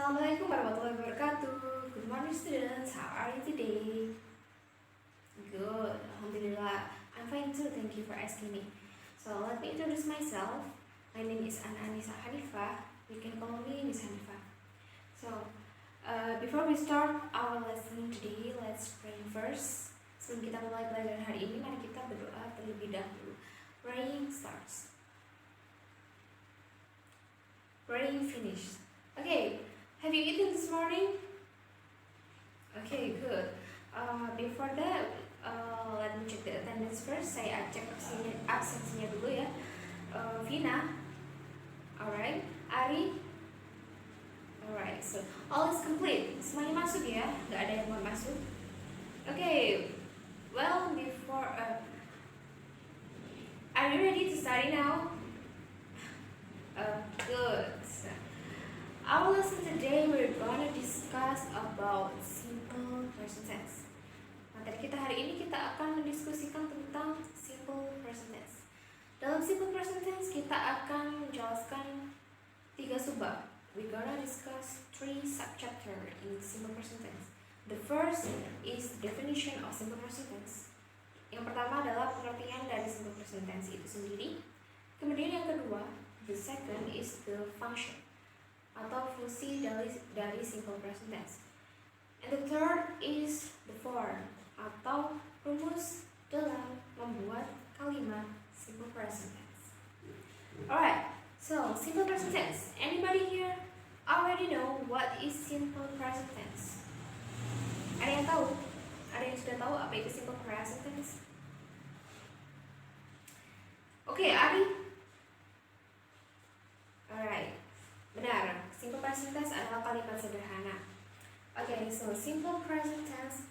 Assalamualaikum warahmatullahi wabarakatuh. Good morning students, how are you today? Good, Alhamdulillah. I'm fine too, thank you for asking me. So let me introduce myself. My name is Anissa Hanifah. You can call me Miss Hanifah. So before we start our lesson today, let's pray first. Sebelum kita mulai pelajaran hari ini, mari kita berdoa terlebih dahulu. Praying starts. Praying finished. Okay, have you eaten this morning? Okay, good. Before that, let me check the attendance first. Saya cek absensinya dulu ya. Vina, alright. Ari, alright. So all is complete. Semuanya masuk ya, nggak ada yang mau masuk. Okay. Well, before, are you ready to study now? Good. Our lesson today we're gonna discuss about simple present tense. Materi kita hari ini kita akan mendiskusikan tentang simple present tense. Dalam simple present tense kita akan menjelaskan 3 subbab. We're gonna discuss 3 subchapter in simple present tense. The first is definition of simple present tense. Yang pertama adalah pengertian dari simple present tense itu sendiri. Kemudian yang kedua, the second is the function atau fungsi dari simple present tense. And the third is the form atau rumus dalam membuat kalimat simple present tense. Alright, so simple present tense. Anybody here already know what is simple present tense? Ada yang tahu? Ada yang sudah tahu apa itu simple present tense? Oke, Ari. Alright. Benar, simple present tense adalah kalimat sederhana. Okay, so simple present tense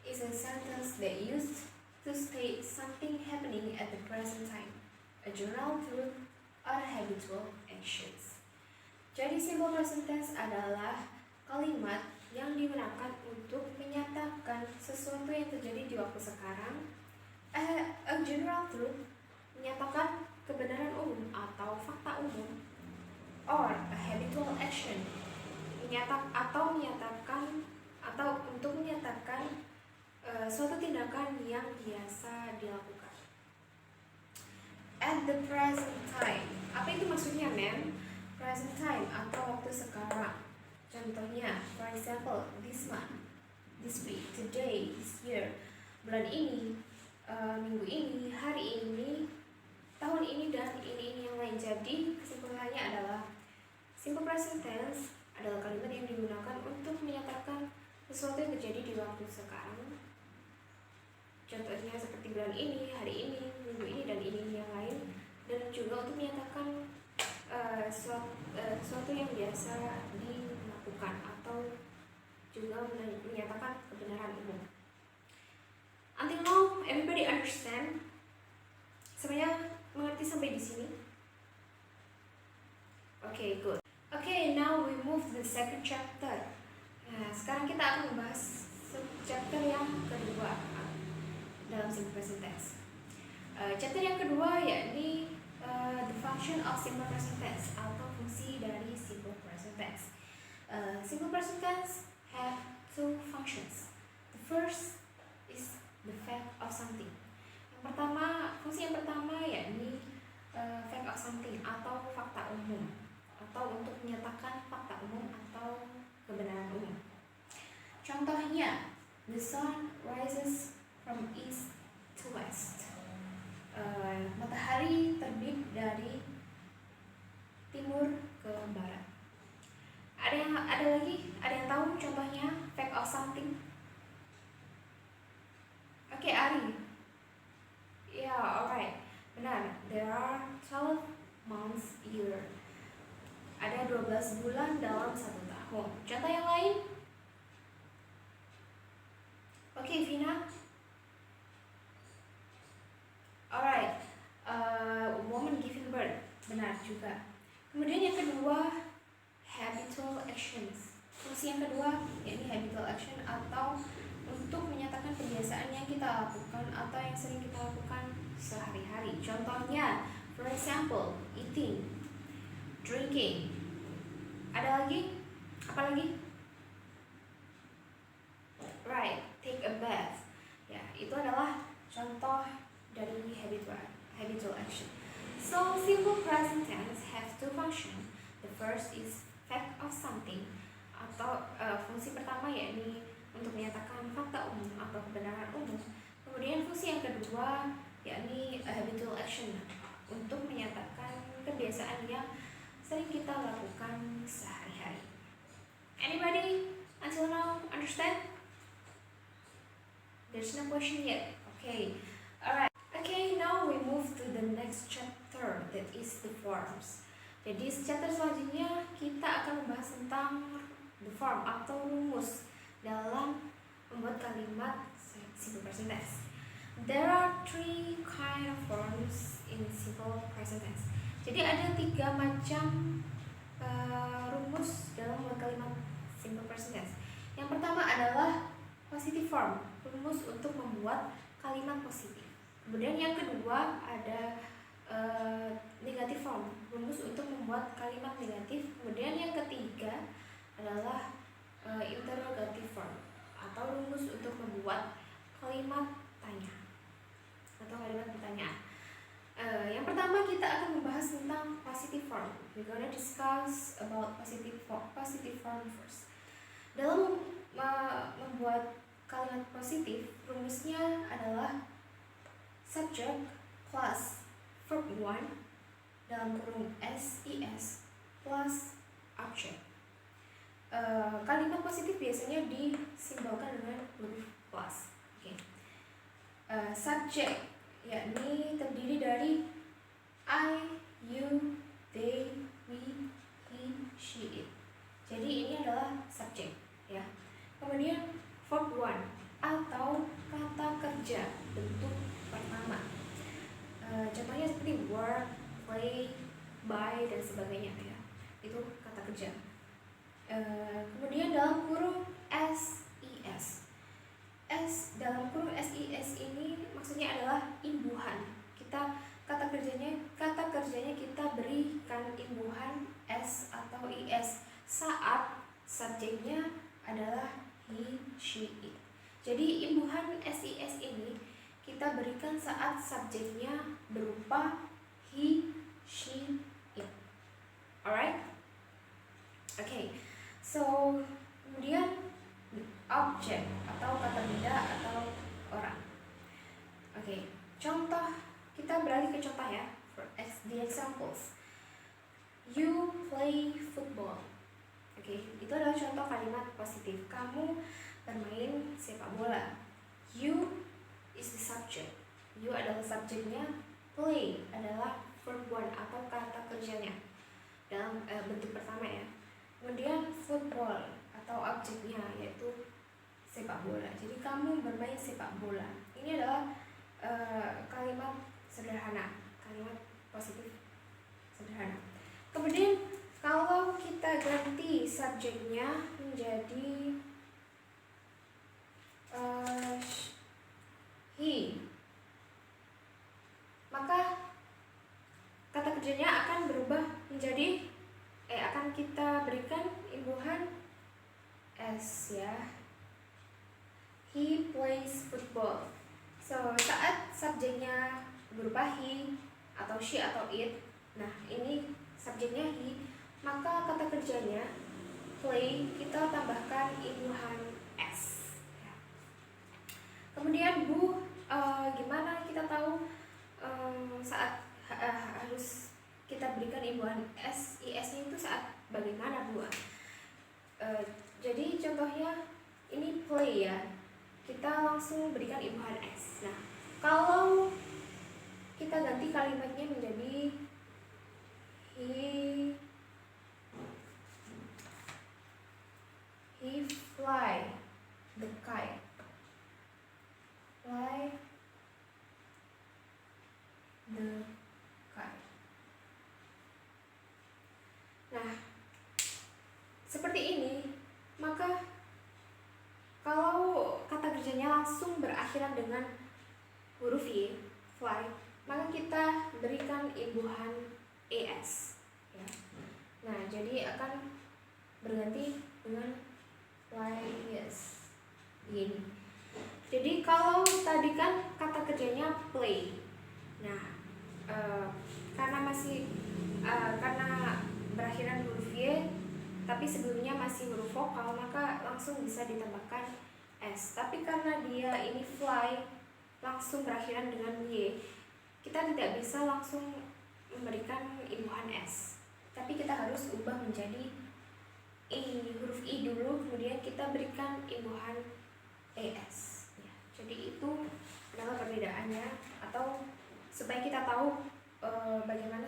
is a sentence that used to state something happening at the present time, a general truth or habitual actions. Jadi simple present tense adalah kalimat yang digunakan untuk menyatakan sesuatu yang terjadi di waktu sekarang, a general truth, menyatakan kebenaran umum atau fakta umum, or a habitual action, untuk menyatakan suatu tindakan yang biasa dilakukan. At the present time, apa itu maksudnya, ma'am? Present time atau waktu sekarang. Contohnya, for example, this month, this week, today, this year, bulan ini, minggu ini, hari ini, tahun ini, dan ini yang lain. Jadi kesimpulannya adalah simple present tense adalah kalimat yang digunakan untuk menyatakan sesuatu yang terjadi di waktu sekarang. Contohnya seperti bulan ini, hari ini, minggu ini, dan ini yang lain. Dan juga untuk menyatakan sesuatu yang biasa dilakukan atau juga menyatakan kebenaran umum. Until now, everybody understand? Semuanya mengerti sampai di sini? Okay, good. Okay, now we move to the second chapter. Nah, sekarang kita akan membahas chapter yang kedua dalam simple present tense. Chapter yang kedua yakni the function of simple present tense atau fungsi dari simple present tense. Simple present tense have 2 functions. The first is the fact of something. Fungsi yang pertama yakni fact of something atau fakta umum, atau untuk menyatakan fakta umum atau kebenaran umum. Contohnya, the sun rises from east to west. Matahari terbit dari timur ke barat. Ada yang tahu contohnya fact of something? Oke, Ari. Yeah, alright. Benar, there are 12 months year. Ada 12 bulan dalam 1 tahun. Contoh yang lain? Oke, Vina. Alright, woman giving birth. Benar juga. Kemudian yang kedua, habitual actions. Fungsi yang kedua yakni habitual action atau untuk menyatakan kebiasaan yang kita lakukan atau yang sering kita lakukan sehari-hari. Contohnya, for example, eating, drinking. Ada lagi? Apa first is fact of something, atau fungsi pertama yakni untuk menyatakan fakta umum atau kebenaran umum. Kemudian fungsi yang kedua yakni habitual action, untuk menyatakan kebiasaan yang sering kita lakukan sehari-hari. Anybody until now understand? There's no question yet. Okay, alright. Okay, now we move to the next chapter, that is the forms. Jadi chapter selanjutnya kita akan membahas tentang the form atau rumus dalam membuat kalimat simple present tense. There are three kind of forms in simple present tense. Jadi ada 3 macam rumus dalam membuat kalimat simple present tense. Yang pertama adalah positive form, rumus untuk membuat kalimat positif. Kemudian yang kedua ada negative form, rumus untuk membuat kalimat negatif. Kemudian yang ketiga adalah interrogative form, atau rumus untuk membuat kalimat tanya atau kalimat pertanyaan. Yang pertama kita akan membahas tentang positive form. We're gonna discuss about positive form first. Dalam membuat kalimat positif, rumusnya adalah subject plus verb 1 dalam kurung SIS plus object. Kalimat positif biasanya disimbolkan dengan huruf plus. Okay. Subject yakni terdiri dari I, you, they, we, he, she, it. Jadi ini adalah subjek, ya. Kemudian verb 1 atau kata kerja bentuk pertama. Contohnya seperti work, play, buy dan sebagainya, ya. Itu kata kerja. Kemudian dalam kurung SIS. S dalam kurung SIS ini maksudnya adalah imbuhan. Kata kerjanya kita berikan imbuhan S atau IS saat subjeknya adalah he, she, it. Jadi imbuhan SIS ini kita berikan saat subjeknya berupa he, she, it. Alright? Okay. So kemudian object atau kata benda atau orang. Oke, contoh, kita beralih ke contoh ya. The examples. You play football. Oke, itu adalah contoh kalimat positif. Kamu bermain sepak bola. You is the subject. You adalah subjeknya. Play adalah verb 1 atau kata kerjanya dalam bentuk pertama ya. Kemudian football atau objeknya yaitu sepak bola. Jadi kamu bermain sepak bola. Ini adalah kalimat sederhana, kalimat positif sederhana. Kemudian kalau kita ganti subjeknya menjadi he, maka kata kerjanya akan berubah menjadi akan kita berikan imbuhan S ya. He plays football. So saat subjeknya berupa he atau she atau it, nah ini subjeknya he, maka kata kerjanya play kita tambahkan imbuhan S. Kemudian Bu, gimana kita tahu saat harus kita berikan imbuhan SIS-nya itu saat bagaimana Bu? Jadi contohnya ini play ya, kita langsung berikan imbuhan S. Nah, kalau kita ganti kalimatnya menjadi he fly the kite. Fly the kite. Nah, seperti ini, maka kalau kata kerjanya langsung berakhiran dengan huruf Y, fly, maka kita berikan imbuhan ES ya. Nah, jadi akan berganti dengan fly, yes, begini. Jadi kalau tadi kan kata kerjanya play. Nah, karena berakhiran huruf Y tapi sebelumnya masih huruf vokal, maka langsung bisa ditambahkan S. Tapi karena dia ini fly langsung berakhiran dengan Y, kita tidak bisa langsung memberikan imbuhan S, tapi kita harus ubah menjadi huruf I dulu, kemudian kita berikan imbuhan ES ya. Jadi itu adalah perbedaannya, atau supaya kita tahu bagaimana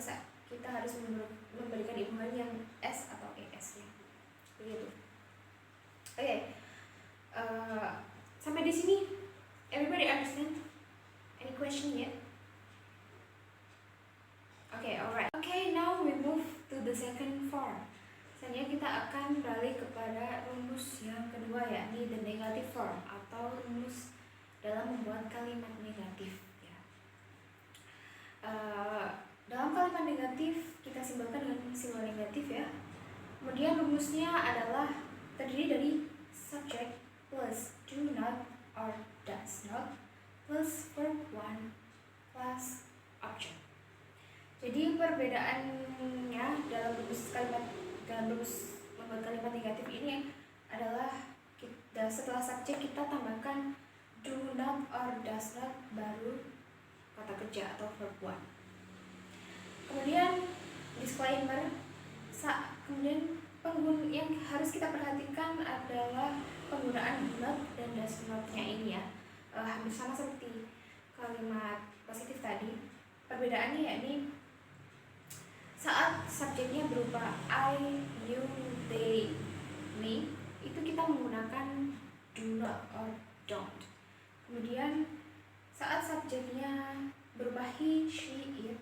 kita harus memberikan imbuhan yang S atau ES ya. Begitu. Oke. Sampai di sini everybody understand? Any question yet? Okay, alright. Okay, now we move to the second form. Selanjutnya kita akan beralih kepada rumus yang kedua, yakni the negative form atau rumus dalam membuat kalimat negatif. Ya. Dalam kalimat negatif kita simbolkan dengan simbol negatif ya. Kemudian rumusnya adalah terdiri dari subject plus do not or does not plus verb one plus object. Jadi perbedaannya dalam rumus membuat kalimat negatif ini adalah setelah subjek kita tambahkan do not or does not baru kata kerja atau verb one. Kemudian disclaimer, kemudian yang harus kita perhatikan adalah penggunaan do not dan does not-nya ini ya. Hampir sama seperti kalimat positif tadi. Perbedaannya yakni saat subjeknya berupa I, you, they, me, itu kita menggunakan do not or don't. Kemudian saat subjeknya berupa he, she, it,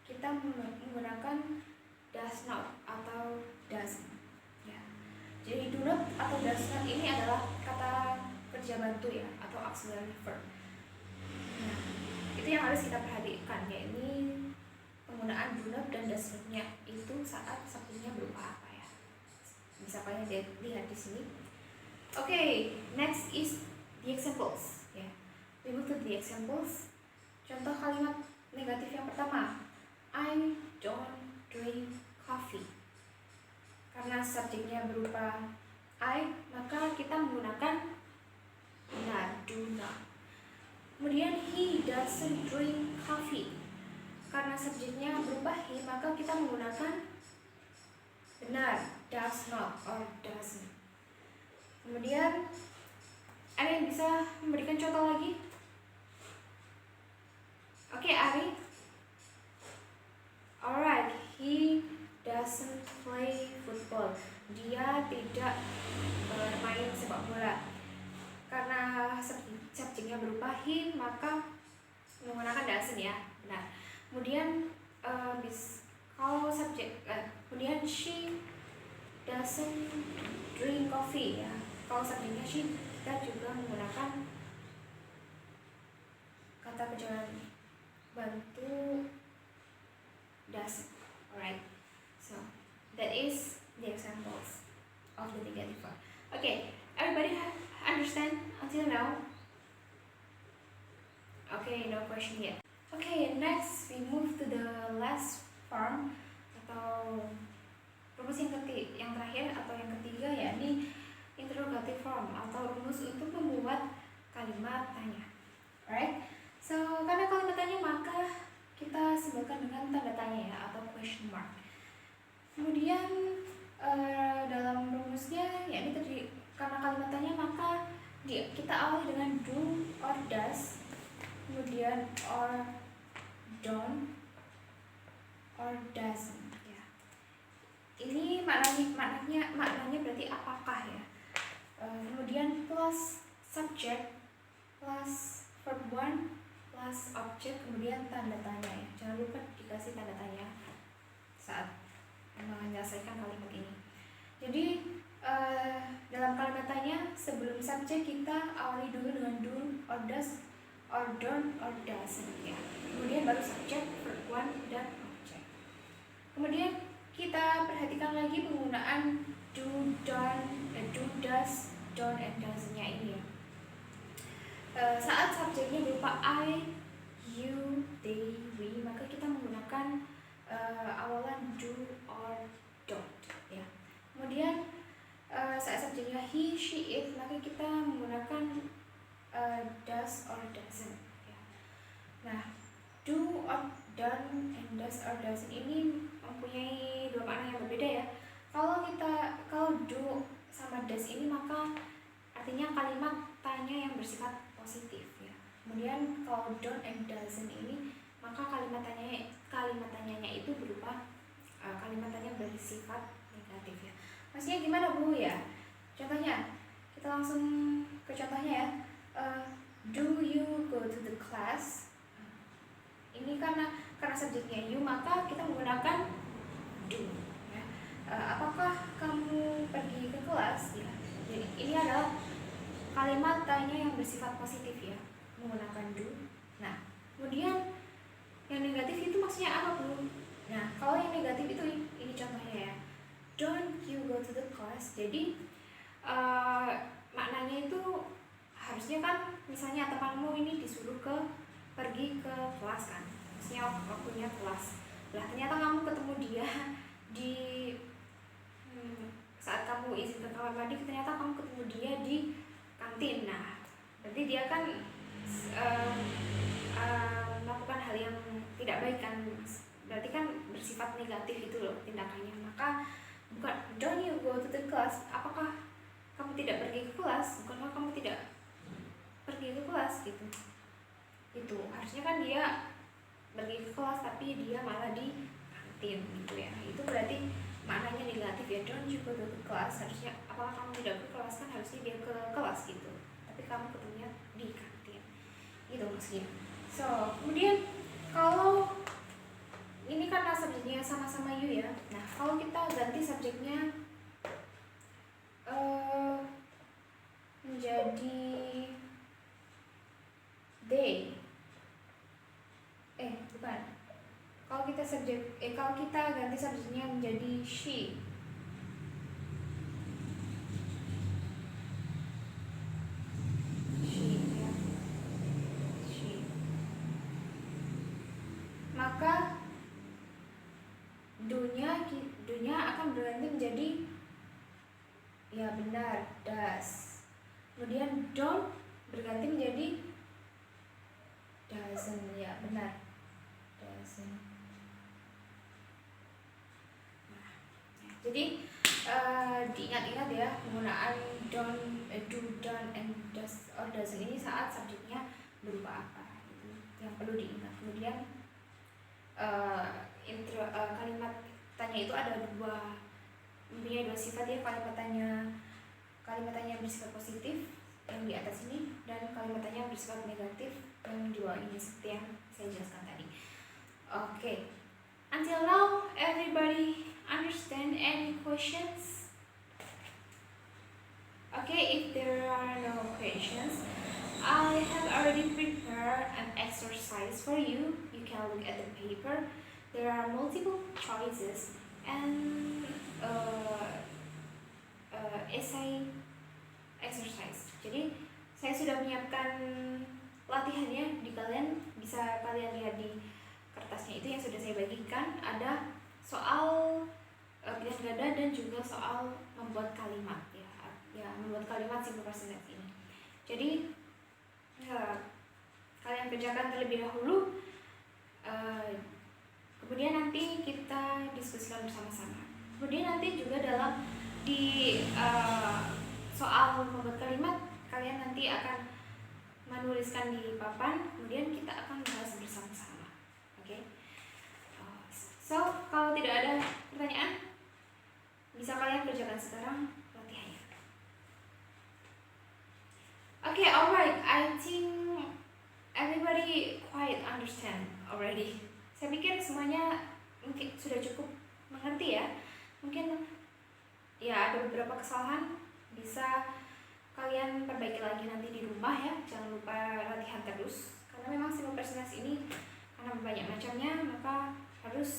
kita menggunakan does not atau doesn't ya. Jadi do not atau does not ini adalah kata kerja bantu ya, atau auxiliary verb. Nah, itu yang harus kita perhatikan, yaitu penggunaan do not dan does not-nya itu saat subjeknya berupa apa ya. Bisa kalian lihat di sini. Okay, next is the examples ya. We move to the examples. Contoh kalimat negatif yang pertama, I don't drink coffee. Karena subjeknya berupa I, maka kita menggunakan benar, do not. Kemudian he doesn't drink coffee. Karena subjeknya berupa he, maka kita menggunakan benar, does not or doesn't. Kemudian ada yang bisa memberikan contoh lagi? Oke, Ari. Alright, he doesn't play football. Dia tidak bermain sepak bola. Karena subjeknya berupa he, maka menggunakan doesn't ya. Nah, kemudian kalau kemudian she doesn't drink coffee ya. Kalau subjeknya she, kita juga menggunakan kata kerja bantu doesn't. Alright, so that is the examples of the negative form. Okay, everybody understand until now? Okay, no question yet. Okay, next we move to the last form atau rumus yang terakhir atau yang ketiga, yakni interrogative form atau rumus untuk membuat kalimat tanya. Alright, so karena kalimat tanya maka kita simbolkan dengan tanda tanya ya, atau question mark. Kemudian dalam rumusnya yakni tadi karena kalimat tanya maka kita awali dengan do or does, kemudian or don't or doesn't ya. Ini maknanya berarti apakah ya. Kemudian plus subject plus verb one plus object, kemudian tanda tanya ya. Jangan lupa dikasih tanda tanya saat menyelesaikan kalimat ini. Jadi dalam kalimat tanya sebelum subjek kita awali dulu dengan do or does or don't or doesn't ya. Kemudian baru subjek, verb one dan object. Kemudian kita perhatikan lagi penggunaan do, don't, do, does, don't, and doesn't-nya ini ya. Saat subjeknya berupa I, you, they, we, maka kita menggunakan awalan do or don't. he, she, it, maka kita menggunakan does or doesn't ya. Nah, do or done and does or doesn't ini mempunyai dua makna yang berbeda ya. Kalau do sama does ini maka artinya kalimat tanya yang bersifat positif ya. Kemudian kalau don't and doesn't ini maka kalimat tanyanya itu berupa kalimat tanya bersifat negatif ya. Maksudnya gimana Bu ya? Contohnya kita langsung ke contohnya ya. Do you go to the class? Ini karena subjeknya you maka kita menggunakan do ya. Apakah kamu pergi ke kelas ya? Jadi ini adalah kalimat tanya yang bersifat positif ya, menggunakan do. Nah, kemudian yang negatif itu maksudnya apa Bu? Nah, kalau yang negatif itu ini contohnya ya. Don't you go to the class? Jadi maknanya itu harusnya kan misalnya temanmu ini disuruh pergi ke kelas kan, maksudnya waktunya kelas. Lah ternyata kamu ketemu dia di saat kamu izin ke kamar mandi, ternyata kamu ketemu dia di kantin. Nah, berarti dia kan melakukan hal yang tidak baik kan, berarti kan bersifat negatif itu loh tindakannya. Maka bukan don't you go to the class, apakah kamu tidak pergi ke kelas, bukanlah kamu tidak pergi ke kelas gitu. Itu harusnya kan dia pergi ke kelas tapi dia malah di kantin gitu ya. Itu berarti maknanya negatif ya. Don't you go to the class, harusnya apakah kamu tidak ke kelas, kan harusnya dia ke kelas gitu, tapi kamu ketemunya di kantin gitu maksudnya. So kemudian kalau ini karena subjeknya sama-sama you ya. Nah, kalau kita ganti subjeknya menjadi they, bukan. Kalau kita ganti subjeknya menjadi she, ya. She. Maka do-nya akan berganti menjadi ya benar does. Kemudian don't berganti menjadi doesn't ya benar doesn't. Nah, jadi diingat-ingat ya penggunaan don't, do, don't, and does or doesn't ini saat subjeknya berupa apa itu yang perlu diingat. Kemudian kalimat tanya itu ada mempunyai dua sifat ya, kalimat tanya bersifat positif yang di atas ini dan kalimat tanya bersifat negatif yang di bawah ini seperti yang saya jelaskan tadi. Okay. Until now, everybody understand any questions? Okay, if there are no questions, I have already prepared an exercise for you. You can look at the paper. There are multiple choices and essay exercise. Jadi saya sudah menyiapkan latihannya, kalian bisa lihat di kertasnya itu yang sudah saya bagikan. Ada soal pilihan ganda dan juga soal membuat kalimat ya membuat kalimat simple present tense ini. Jadi kalian kerjakan terlebih dahulu, kemudian nanti kita diskusikan bersama-sama. Kemudian nanti juga di soal membuat kalimat kalian nanti akan menuliskan di papan, kemudian kita akan bahas bersama-sama. Oke. So kalau tidak ada pertanyaan, bisa kalian kerjakan sekarang latihannya. Okay, alright. I think everybody quite understand already. Saya pikir semuanya mungkin sudah cukup mengerti ya. Mungkin ya ada beberapa kesalahan, bisa kalian perbaiki lagi nanti di rumah ya. Jangan lupa latihan terus, karena memang simple present tense ini karena banyak macamnya, maka harus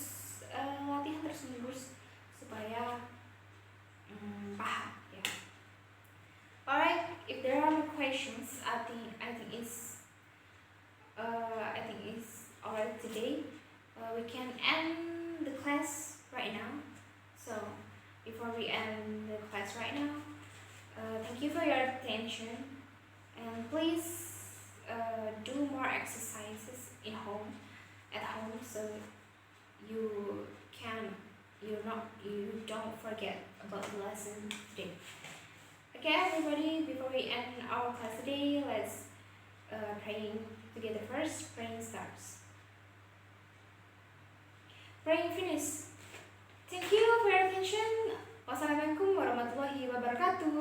latihan terus-menerus supaya paham ya. Alright, if there are no questions, I think it's alright today. We can end the class right now. So before we end the class right now, Thank you for your attention, and please do more exercises at home, so you can you don't forget about the lesson today. Okay, everybody. Before we end our class today, let's praying together first. Praying starts. Praying finish. Thank you for your attention. Wassalamualaikum warahmatullahi wabarakatuh.